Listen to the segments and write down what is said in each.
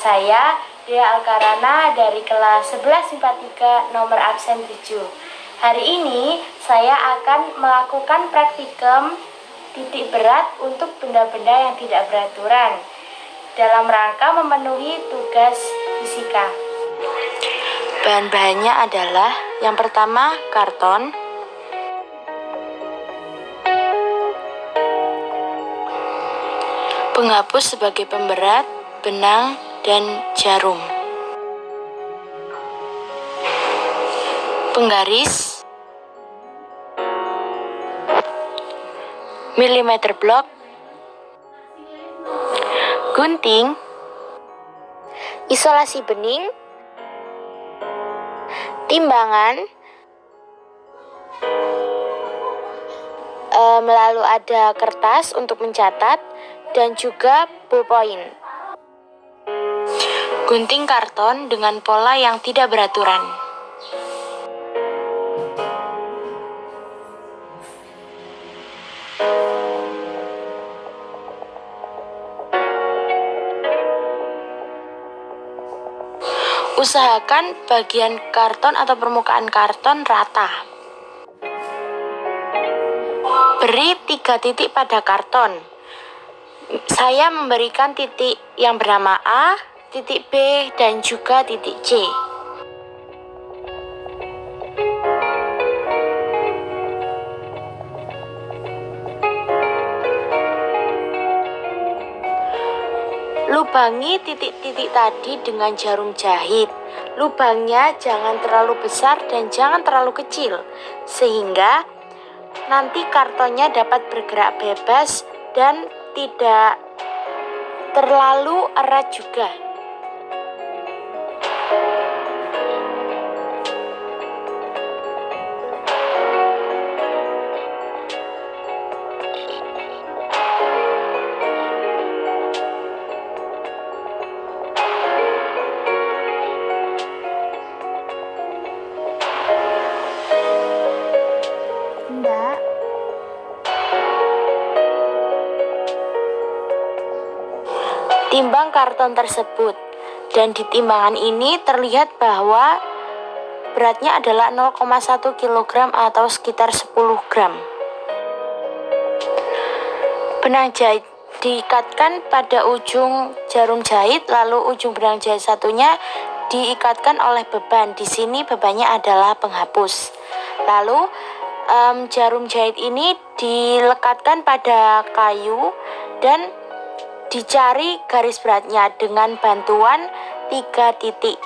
Saya Dea Alkarana dari kelas 11 IPA 3 nomor absen 7. Hari ini saya akan melakukan praktikum titik berat untuk benda-benda yang tidak beraturan dalam rangka memenuhi tugas fisika. Bahan-bahannya adalah yang pertama karton, penghapus sebagai pemberat, benang, dan jarum, penggaris, milimeter blok, gunting, isolasi bening, timbangan, lalu ada kertas untuk mencatat, dan juga ballpoint. Gunting karton dengan pola yang tidak beraturan. Usahakan bagian karton atau permukaan karton rata. Beri 3 titik pada karton. Saya memberikan titik yang bernama A, titik B, dan juga titik C. Lubangi titik-titik tadi dengan jarum jahit. Lubangnya jangan terlalu besar dan jangan terlalu kecil, sehingga nanti kartonnya dapat bergerak bebas dan tidak terlalu erat juga. Timbang karton tersebut, dan di timbangan ini terlihat bahwa beratnya adalah 0,1 kg atau sekitar 10 gram. Benang jahit diikatkan pada ujung jarum jahit, lalu ujung benang jahit satunya diikatkan oleh beban. Di sini bebannya adalah penghapus. Lalu jarum jahit ini dilekatkan pada kayu dan dicari garis beratnya dengan bantuan 3 titik.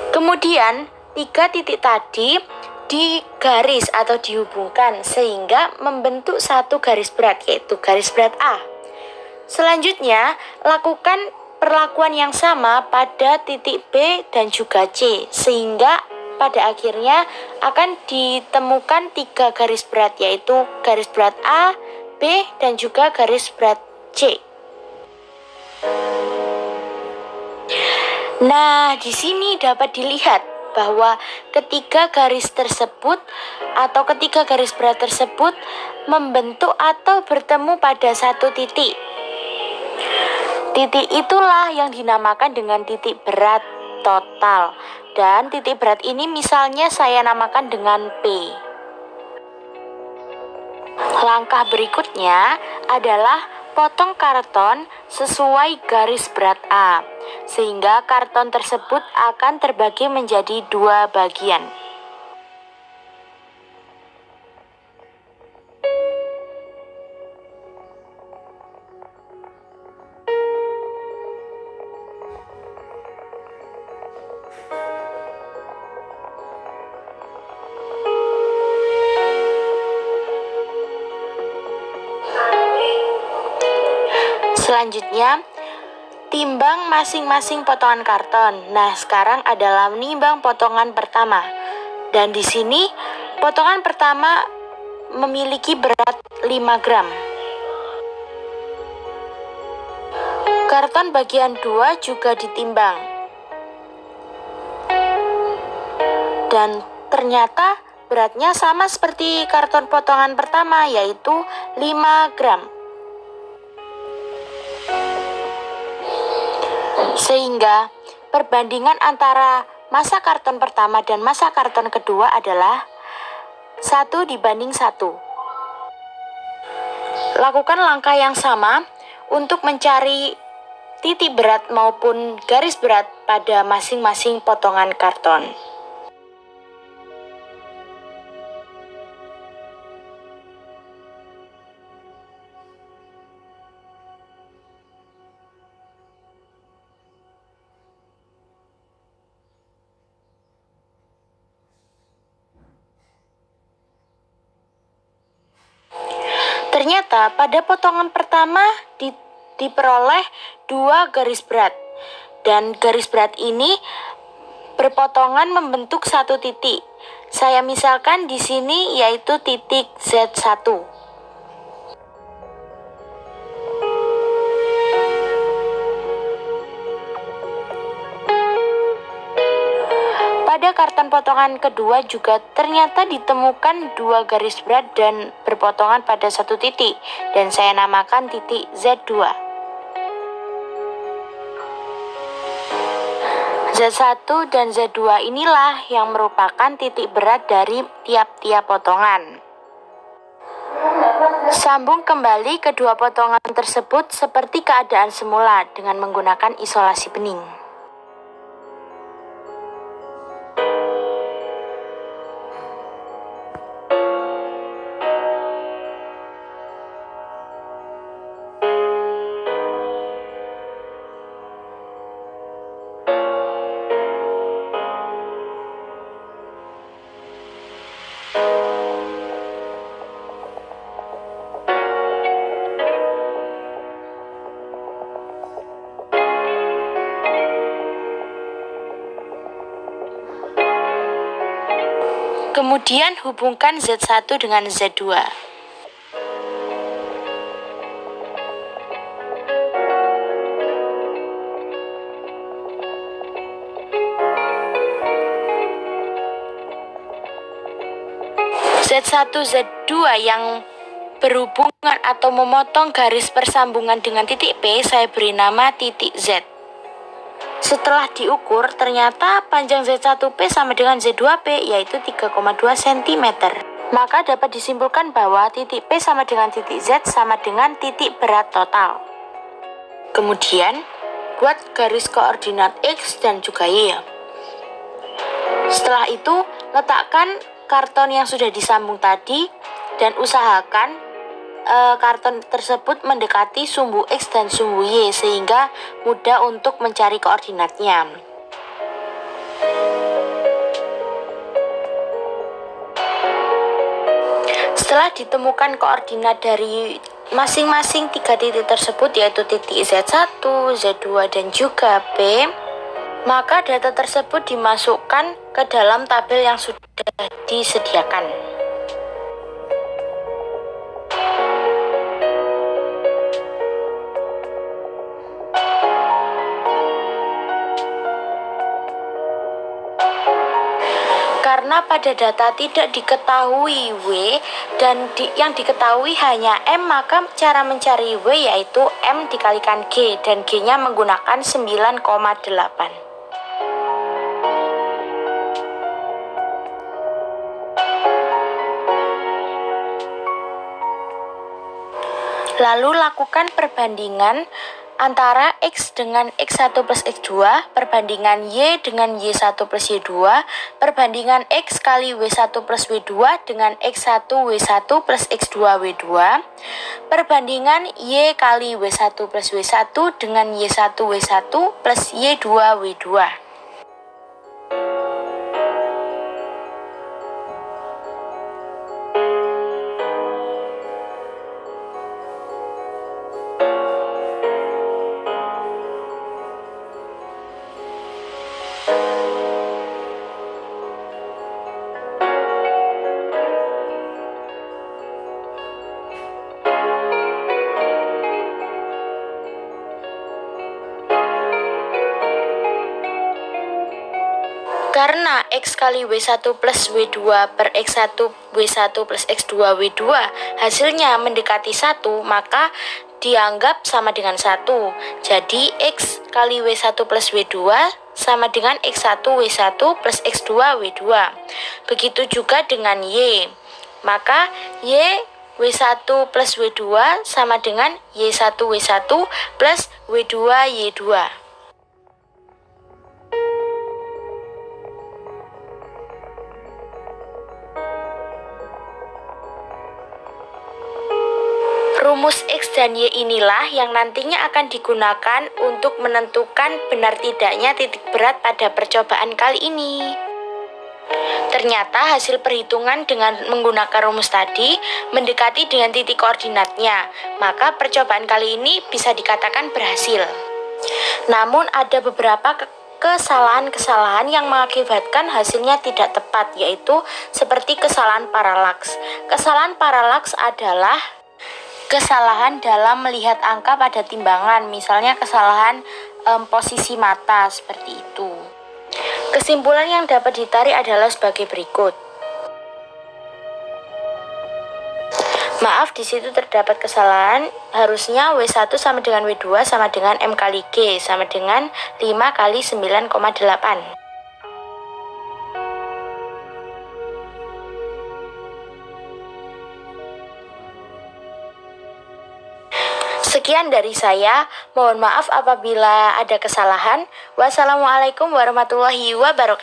Kemudian 3 titik tadi digaris atau dihubungkan sehingga membentuk satu garis berat, yaitu garis berat A. Selanjutnya, lakukan perlakuan yang sama pada titik B dan juga C, sehingga pada akhirnya akan ditemukan 3 garis berat, yaitu garis berat A, B, dan juga garis berat C. Nah, di sini dapat dilihat bahwa ketiga garis berat tersebut membentuk atau bertemu pada satu titik. Titik itulah yang dinamakan dengan titik berat total. Dan titik berat ini misalnya saya namakan dengan P. Langkah berikutnya adalah potong karton sesuai garis berat A, sehingga karton tersebut akan terbagi menjadi 2 bagian. Selanjutnya, timbang masing-masing potongan karton. Nah, sekarang adalah menimbang potongan pertama. Dan di sini potongan pertama memiliki berat 5 gram. Karton bagian 2 juga ditimbang. Dan ternyata beratnya sama seperti karton potongan pertama, yaitu 5 gram. Sehingga perbandingan antara massa karton pertama dan massa karton kedua adalah 1:1. Lakukan langkah yang sama untuk mencari titik berat maupun garis berat pada masing-masing potongan karton. Ternyata pada potongan pertama diperoleh 2 garis berat, dan garis berat ini berpotongan membentuk satu titik. Saya misalkan di sini yaitu titik Z1. Pada karton potongan kedua juga ternyata ditemukan 2 garis berat dan berpotongan pada satu titik, dan saya namakan titik Z2. Z1 dan Z2 inilah yang merupakan titik berat dari tiap-tiap potongan. Sambung kembali kedua potongan tersebut seperti keadaan semula dengan menggunakan isolasi bening. Kemudian hubungkan Z1 dengan Z2. Z1, Z2 yang berhubungan atau memotong garis persambungan dengan titik P saya beri nama titik Z. Setelah diukur, ternyata panjang Z1P sama dengan Z2P, yaitu 3,2 cm. Maka dapat disimpulkan bahwa titik P sama dengan titik Z sama dengan titik berat total. Kemudian, buat garis koordinat X dan juga Y. Setelah itu, letakkan karton yang sudah disambung tadi dan usahakan karton tersebut mendekati sumbu X dan sumbu Y sehingga mudah untuk mencari koordinatnya. Setelah ditemukan koordinat dari masing-masing 3 titik tersebut, yaitu titik Z1, Z2, dan juga P, maka data tersebut dimasukkan ke dalam tabel yang sudah disediakan. Karena pada data tidak diketahui W dan yang diketahui hanya M, maka cara mencari W yaitu M dikalikan G, dan G-nya menggunakan 9,8. Lalu lakukan perbandingan antara X dengan X1 plus X2, perbandingan Y dengan Y1 plus Y2, perbandingan X kali W1 plus W2 dengan X1 W1 plus X2 W2, perbandingan Y kali W1 plus W1 dengan Y1 W1 plus Y2 W2. Karena X kali W1 plus W2 per X1 W1 plus X2 W2 hasilnya mendekati 1, maka dianggap sama dengan 1. Jadi X kali W1 plus W2 sama dengan X1 W1 plus X2 W2. Begitu juga dengan Y. Maka Y W1 plus W2 sama dengan Y1 W1 plus W2 Y2. Rumus X dan Y inilah yang nantinya akan digunakan untuk menentukan benar tidaknya titik berat pada percobaan kali ini. Ternyata hasil perhitungan dengan menggunakan rumus tadi mendekati dengan titik koordinatnya, maka percobaan kali ini bisa dikatakan berhasil. Namun ada beberapa kesalahan-kesalahan yang mengakibatkan hasilnya tidak tepat, yaitu seperti kesalahan paralaks. Kesalahan paralaks adalah kesalahan dalam melihat angka pada timbangan, misalnya kesalahan posisi mata seperti itu. Kesimpulan yang dapat ditarik adalah sebagai berikut. Maaf, di situ terdapat kesalahan. Harusnya W1 sama dengan W2 sama dengan M kali G sama dengan 5 kali 9,8. Sekian dari saya, mohon maaf apabila ada kesalahan. Wassalamualaikum warahmatullahi wabarakatuh.